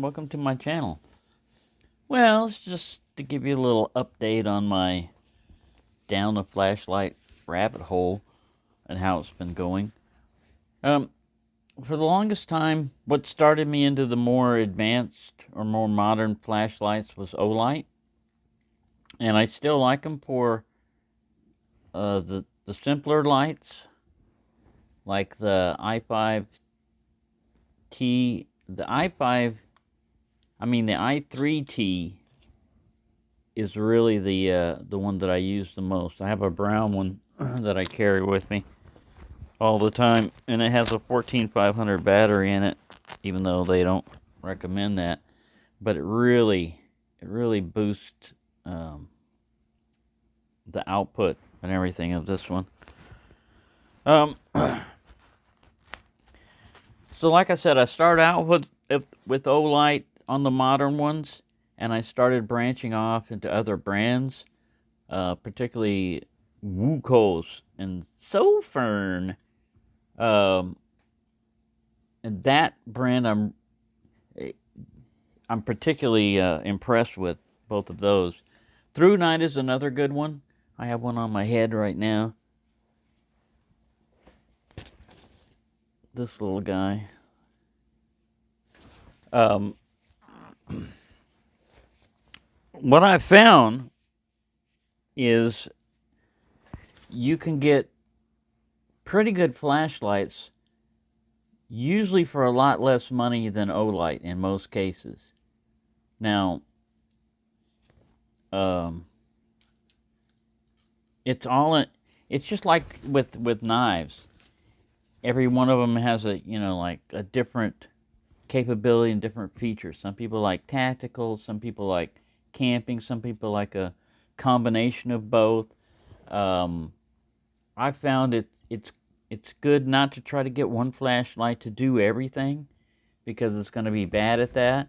and welcome to my channel. Well, it's just to give you a little update on my down the flashlight rabbit hole and how it's been going. For the longest time, what started me into the more advanced or more modern flashlights was Olight, and I still like them for the simpler lights, like the i5T, the i3T is really the one that I use the most. I have a brown one that I carry with me all the time, and it has a 14500 battery in it, even though they don't recommend that. But it really boosts the output and everything of this one. So like I said, I started out with Olight on the modern ones, and I started branching off into other brands, particularly Wukos and Sofern. And that brand I'm particularly impressed with, both of those. Through Night is another good one. I have one on my head right now. This little guy. What I found is you can get pretty good flashlights, usually for a lot less money than Olight in most cases. Now, it's just like with knives. Every one of them has a different capability and different features. Some people like tactical, some people like camping, some people like a combination of both. I found it's good not to try to get one flashlight to do everything, because it's going to be bad at that.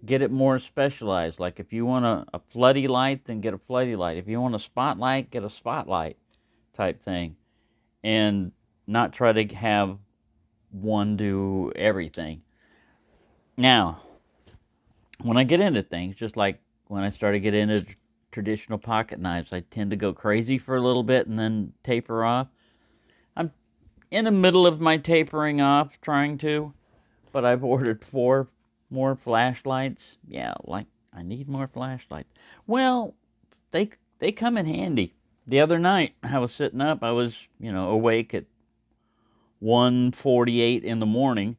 Get it more specialized. Like if you want a floody light, then get a floody light. If you want a spotlight, get a spotlight type thing. And not try to have one do everything. Now, when I get into things, just like when I started getting into traditional pocket knives, I tend to go crazy for a little bit and then taper off. I'm in the middle of my tapering off, trying to, but I've ordered 4 more flashlights. Yeah, like, I need more flashlights. Well, they come in handy. The other night, I was sitting up, I was, awake at 1:48 in the morning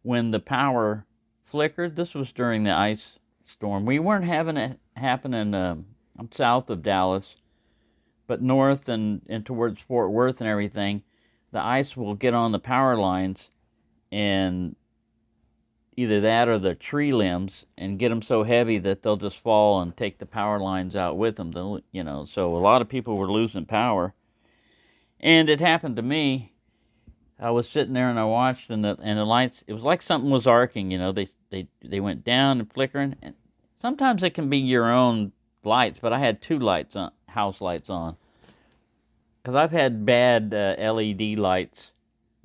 when the power flickered. This was during the ice storm. We weren't having it happening. I'm south of Dallas, but north and towards Fort Worth and everything, the ice will get on the power lines, and either that or the tree limbs, and get them so heavy that they'll just fall and take the power lines out with them. So a lot of people were losing power, and it happened to me. I was sitting there and I watched, and the lights. It was like something was arcing. They went down and flickering. And sometimes it can be your own lights, but I had 2 lights on, house lights on, because I've had bad LED lights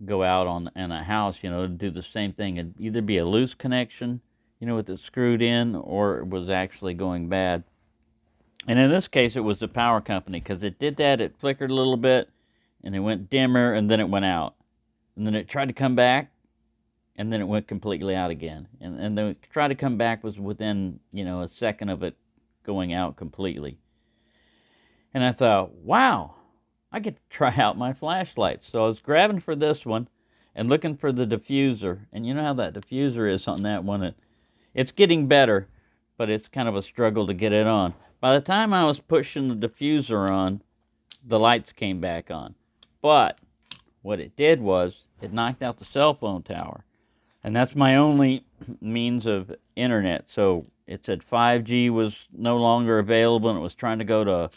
go out in a house. Do the same thing. It'd either be a loose connection, with it screwed in, or it was actually going bad. And in this case, it was the power company, because it did that. It flickered a little bit, and it went dimmer, and then it went out. And then it tried to come back, and then it went completely out again. And then it tried to come back was within, a second of it going out completely. And I thought, wow, I get to try out my flashlights. So I was grabbing for this one and looking for the diffuser. And you know how that diffuser is on that one. It's getting better, but it's kind of a struggle to get it on. By the time I was pushing the diffuser on, the lights came back on. But what it did was it knocked out the cell phone tower. And that's my only means of internet. So it said 5G was no longer available, and it was trying to go to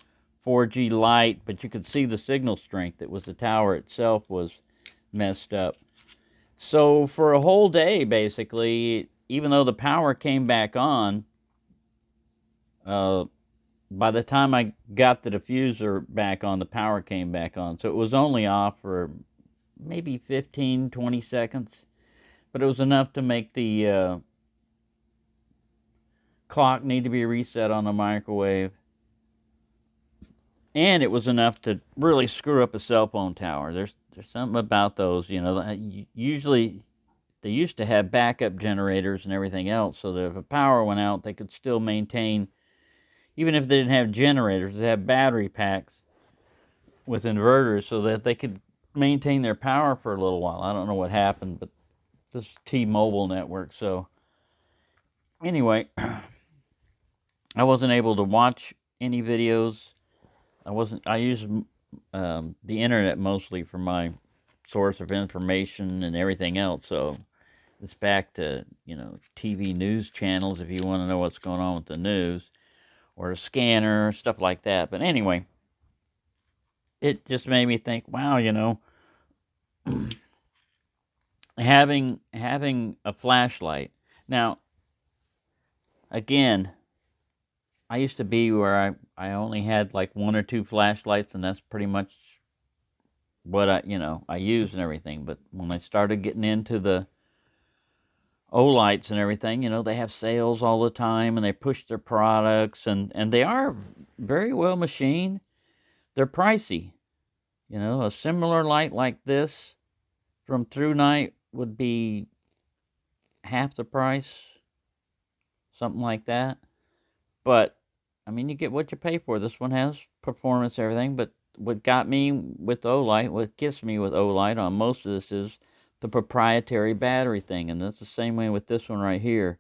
4G light, but you could see the signal strength. It was the tower itself was messed up. So for a whole day, basically, even though the power came back on, by the time I got the diffuser back on, the power came back on. So it was only off for maybe 15, 20 seconds, but it was enough to make the clock need to be reset on the microwave. And it was enough to really screw up a cell phone tower. There's something about those, you know. Usually they used to have backup generators and everything else, so that if a power went out, they could still maintain, even if they didn't have generators, they had battery packs with inverters so that they could maintain their power for a little while. I don't know what happened, but this is T-Mobile network. So anyway, I wasn't able to watch any videos. I use the internet mostly for my source of information and everything else. So it's back to, you know, TV news channels if you want to know what's going on with the news, or a scanner, stuff like that. But anyway, it just made me think, wow, you know, having a flashlight. Now, again, I used to be where I only had like 1 or 2 flashlights, and that's pretty much what I use and everything. But when I started getting into the Olights and everything, you know, they have sales all the time, and they push their products, and they are very well machined. They're pricey. You know, a similar light like this from TrueNight would be half the price, something like that. But I mean, you get what you pay for. This one has performance, everything, but what got me with Olight, what gets me with Olight on most of this is the proprietary battery thing, and that's the same way with this one right here.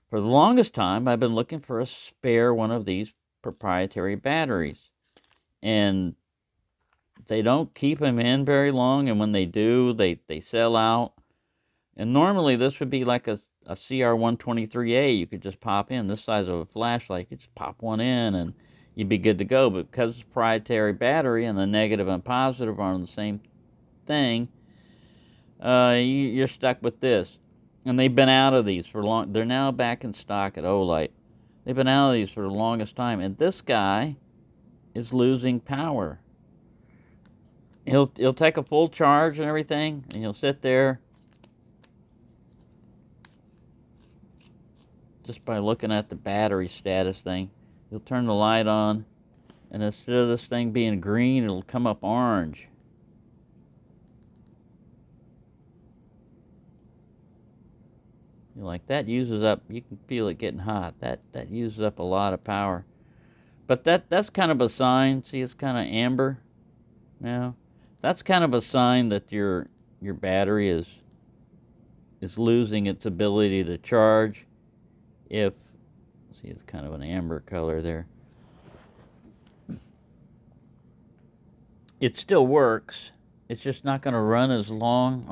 For the longest time, I've been looking for a spare one of these proprietary batteries, and they don't keep them in very long, and when they do, they sell out. And normally this would be like a CR123A you could just pop in, this size of a flashlight. You could just pop one in and you'd be good to go. But because it's a proprietary battery and the negative and positive are on the same thing, you're stuck with this. And they've been out of these for long. They're now back in stock at Olight. They've been out of these for the longest time, and this guy is losing power. He'll take a full charge and everything, and he'll sit there just by looking at the battery status thing. He'll turn the light on, and instead of this thing being green, it'll come up orange. Like, that uses up, you can feel it getting hot. That uses up a lot of power. But that's kind of a sign. See, it's kind of amber now. That's kind of a sign that your battery is losing its ability to charge. If, see, it's kind of an amber color there. It still works. It's just not going to run as long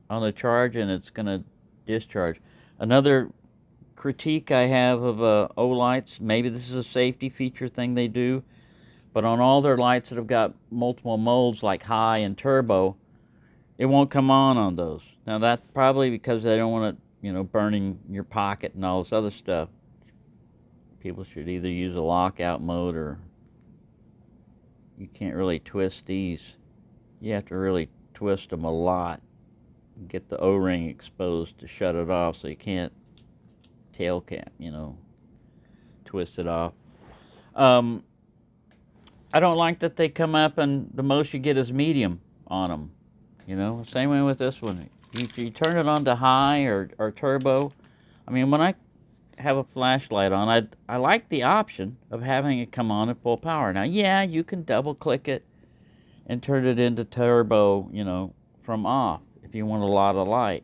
on the charge, and it's going to discharge. Another critique I have of Olights, maybe this is a safety feature thing they do, but on all their lights that have got multiple modes like high and turbo, it won't come on those. Now that's probably because they don't want it, you know, burning your pocket and all this other stuff. People should either use a lockout mode, or you can't really twist these. You have to really twist them a lot. Get the O-ring exposed to shut it off, so you can't tail cap, you know, twist it off. I don't like that they come up and the most you get is medium on them. You know, same way with this one. You turn it on to high or turbo. I mean, when I have a flashlight on, I like the option of having it come on at full power. Now, yeah, you can double click it and turn it into turbo, you know, from off if you want a lot of light.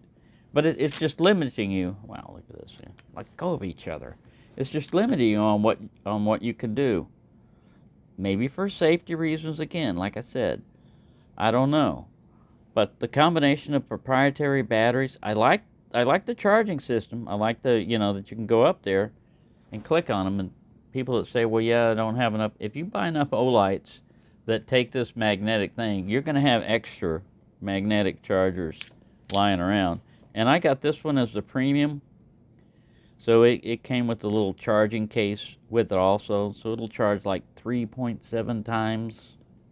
But it's just limiting you. Wow, look at this. Let go of each other. It's just limiting you on what you can do. Maybe for safety reasons again, like I said. I don't know. But the combination of proprietary batteries, I like the charging system. I like the, you know, that you can go up there and click on them. And people that say, well, yeah, I don't have enough. If you buy enough Olights that take this magnetic thing, you're going to have extra magnetic chargers lying around. And I got this one as the premium. So it came with a little charging case with it also. So it'll charge like 3.7 times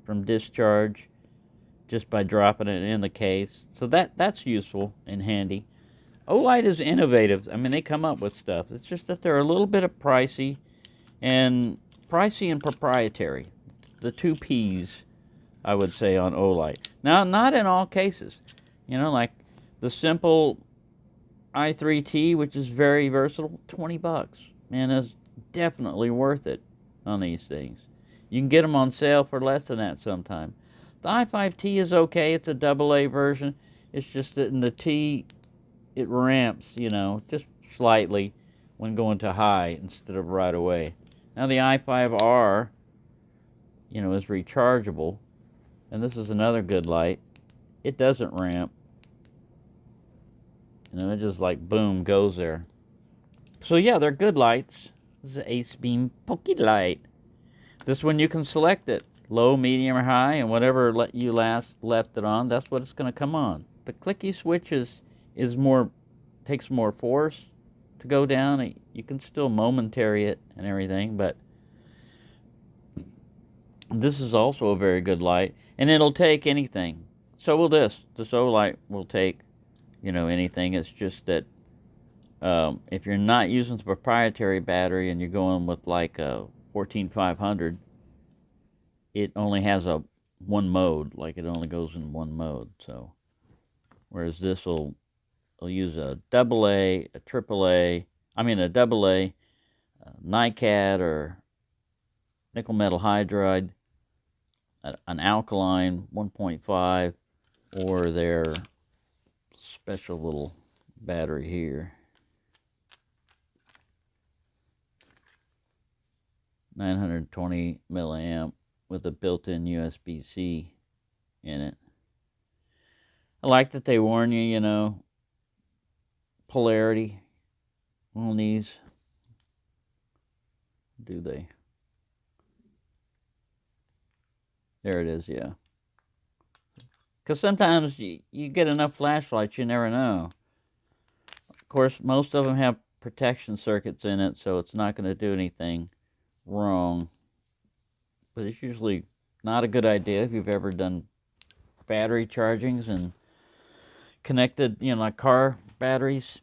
from discharge just by dropping it in the case. So that's useful and handy. Olight is innovative. I mean, they come up with stuff. It's just that they're a little bit of pricey and proprietary. The two P's, I would say, on Olight. Now, not in all cases. You know, like the simple i3T, which is very versatile, $20. Man, it's definitely worth it on these things. You can get them on sale for less than that sometime. The i5T is okay. It's a AA version. It's just that in the T, it ramps, you know, just slightly when going to high instead of right away. Now the i5R, you know, is rechargeable. And this is another good light. It doesn't ramp. You know, it just like boom goes there. So yeah, they're good lights. This is an AceBeam PokeLight. This one you can select it, low, medium, or high, and whatever you last left it on, that's what it's going to come on. The clicky switch is more, takes more force to go down. You can still momentary it and everything, but this is also a very good light, and it'll take anything. So will this. This Olight will take, you know, anything. It's just that if you're not using the proprietary battery and you're going with like a 14500, it only has a one mode, like it only goes in one mode. So whereas this will use a AA, a AAA, I mean a AA, NiCad or nickel metal hydride, an alkaline 1.5, or their special little battery here. 920 milliamp with a built-in USB-C in it. I like that they warn you, you know, polarity on these. Do they? There it is, yeah. Because sometimes you get enough flashlights, you never know. Of course, most of them have protection circuits in it, so it's not going to do anything wrong. But it's usually not a good idea if you've ever done battery chargings and connected, you know, like car batteries,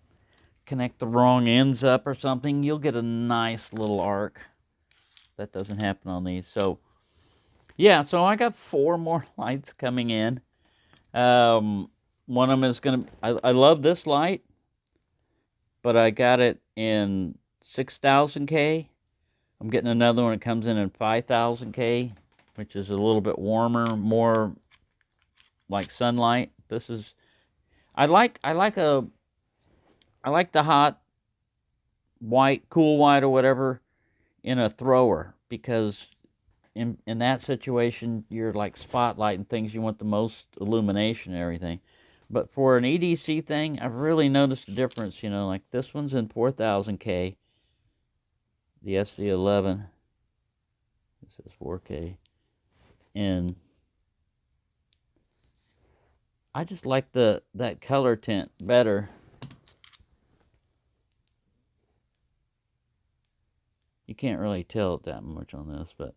connect the wrong ends up or something, you'll get a nice little arc. That doesn't happen on these. So yeah, so I got 4 more lights coming in. One of them is gonna, I love this light, but I got it in 6000K. I'm getting another one that comes in 5000K, which is a little bit warmer, more like sunlight. This is, I like the hot white, cool white or whatever in a thrower, because in that situation you're like spotlighting things, you want the most illumination and everything. But for an EDC thing, I've really noticed a difference, you know, like this one's in 4000K. The SC11, this is 4K, and I just like that color tint better. You can't really tell it that much on this, but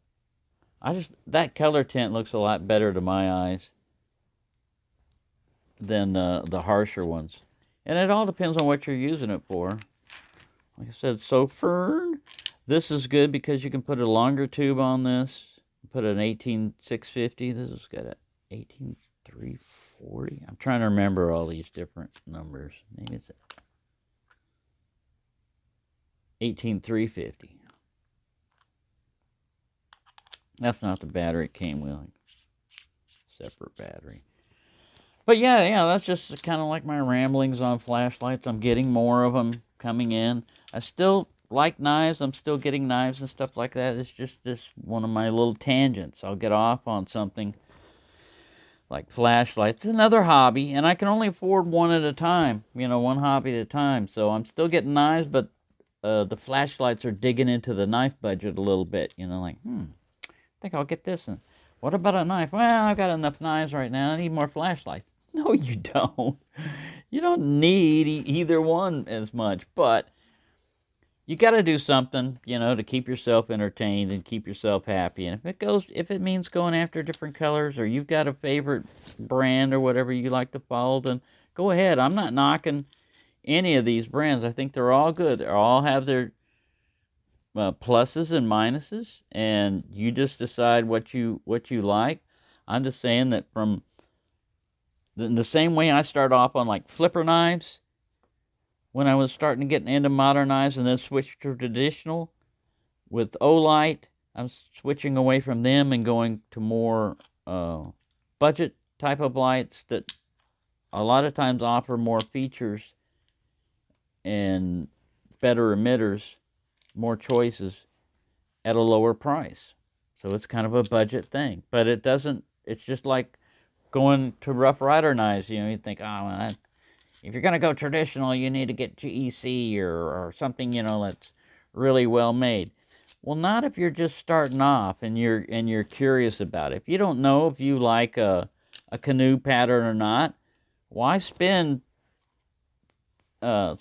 that color tint looks a lot better to my eyes than the harsher ones. And it all depends on what you're using it for. Like I said, so Fern, this is good because you can put a longer tube on this. Put an 18650. This has got an 18340. I'm trying to remember all these different numbers. Maybe it's 18350. That's not the battery it came with. Separate battery. But yeah, that's just kind of like my ramblings on flashlights. I'm getting more of them coming in. I still like knives. I'm still getting knives and stuff like that. It's just this one of my little tangents. I'll get off on something like flashlights. It's another hobby, and I can only afford one at a time. You know, one hobby at a time. So I'm still getting knives, but the flashlights are digging into the knife budget a little bit. You know, like, I think I'll get this. And what about a knife? Well, I've got enough knives right now. I need more flashlights. No, you don't. You don't need either one as much, but you got to do something, you know, to keep yourself entertained and keep yourself happy. And if it means going after different colors, or you've got a favorite brand or whatever you like to follow, then go ahead. I'm not knocking any of these brands. I think they're all good. They all have their pluses and minuses, and you just decide what you like. I'm just saying that from the same way I start off on like flipper knives when I was starting to get into modern knives, and then switch to traditional with Olight. I'm switching away from them and going to more budget type of lights that a lot of times offer more features and better emitters, more choices at a lower price. So it's kind of a budget thing, but it doesn't. It's just like going to Rough Rider knives. You think, oh, well, if you're gonna go traditional, you need to get GEC or something, that's really well made. Well, not if you're just starting off and you're curious about it. If you don't know if you like a canoe pattern or not, why spend $60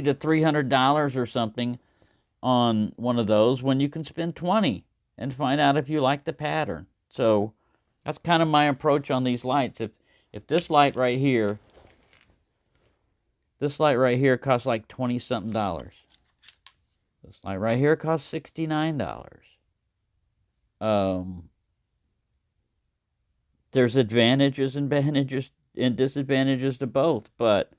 to $300 or something on one of those when you can spend $20 and find out if you like the pattern? So that's kind of my approach on these lights. If this light right here costs like 20 something dollars. This light right here costs $69. There's advantages and disadvantages to both, but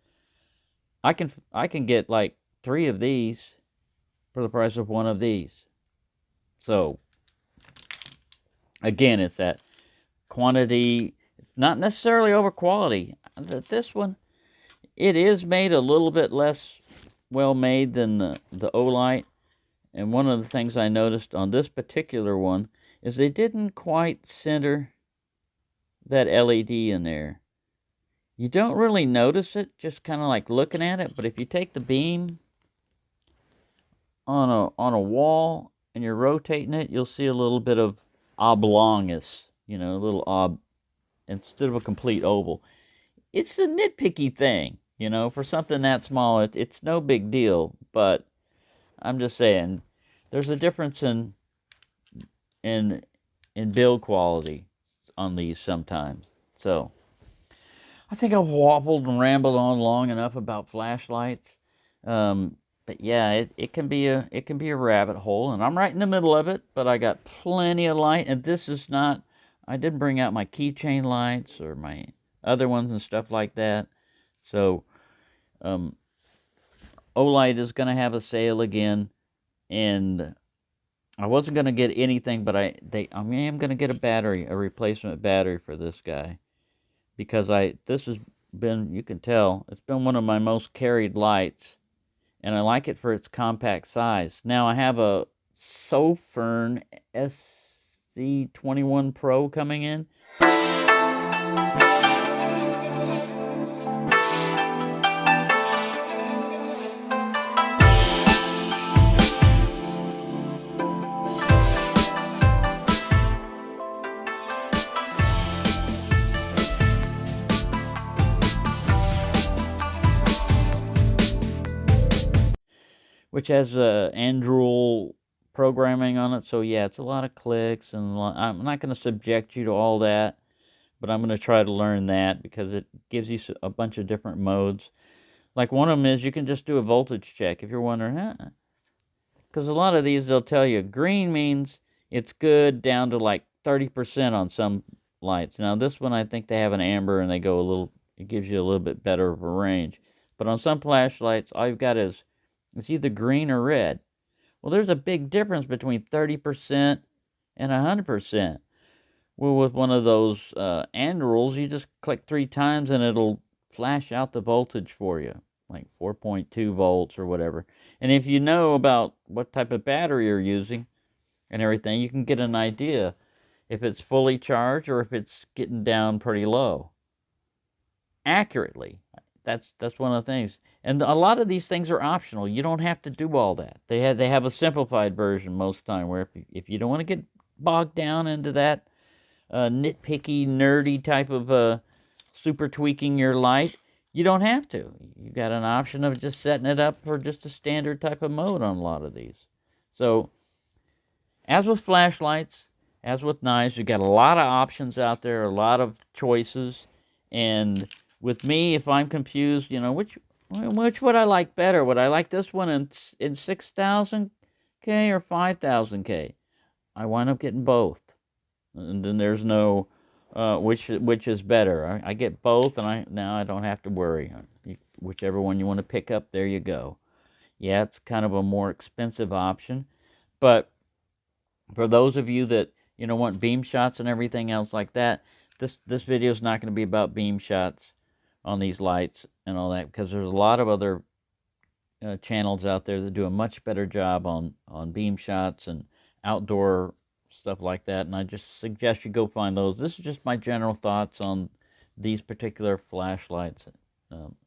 I can get like 3 of these for the price of 1 of these. So again, it's that quantity, not necessarily over quality. This one, it is made a little bit less well made than the Olight. And one of the things I noticed on this particular one is they didn't quite center that LED in there. You don't really notice it, just kind of like looking at it. But if you take the beam on a wall and you're rotating it, you'll see a little bit of oblongness, a little instead of a complete oval. It's a nitpicky thing, for something that small. It's no big deal, but I'm just saying there's a difference in build quality on these sometimes. So I think I've waffled and rambled on long enough about flashlights. But yeah, it can be a rabbit hole, and I'm right in the middle of it. But I got plenty of light, and this is not. I didn't bring out my keychain lights or my other ones and stuff like that. So, Olight is going to have a sale again, and I wasn't going to get anything, but I am going to get a replacement battery for this guy, because this has been, you can tell, it's been one of my most carried lights, and I like it for its compact size. Now I have a Sofern SC21 Pro coming in. Which has Anduril programming on it. So yeah, it's a lot of clicks, and I'm not going to subject you to all that, but I'm going to try to learn that, because it gives you a bunch of different modes. Like one of them is you can just do a voltage check if you're wondering, because a lot of these they'll tell you green means it's good down to like 30% on some lights. Now this one, I think they have an amber, and it gives you a little bit better of a range. But on some flashlights, all you've got is it's either green or red. Well, there's a big difference between 30% and 100%. Well, with one of those Andurils, you just click 3 times and it'll flash out the voltage for you, like 4.2 volts or whatever. And if you know about what type of battery you're using and everything, you can get an idea if it's fully charged or if it's getting down pretty low accurately. That's one of the things. And a lot of these things are optional. You don't have to do all that. They have a simplified version most of the time, where if you don't want to get bogged down into that nitpicky, nerdy type of super tweaking your light, you don't have to. You got an option of just setting it up for just a standard type of mode on a lot of these. So, as with flashlights, as with knives, you got a lot of options out there, a lot of choices, and with me, if I'm confused, Which would I like better? Would I like this one in 6,000K or 5,000K? I wind up getting both, and then there's no which is better. I get both, and now I don't have to worry. Whichever one you want to pick up, there you go. Yeah, it's kind of a more expensive option, but for those of you that want beam shots and everything else like that, this video is not going to be about beam shots on these lights and all that, because there's a lot of other channels out there that do a much better job on beam shots and outdoor stuff like that, and I just suggest you go find those. This is just my general thoughts on these particular flashlights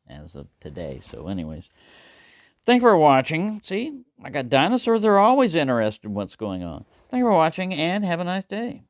as of today. So anyways, thank you for watching. See, I got dinosaurs. They're always interested in what's going on. Thank you for watching, and have a nice day.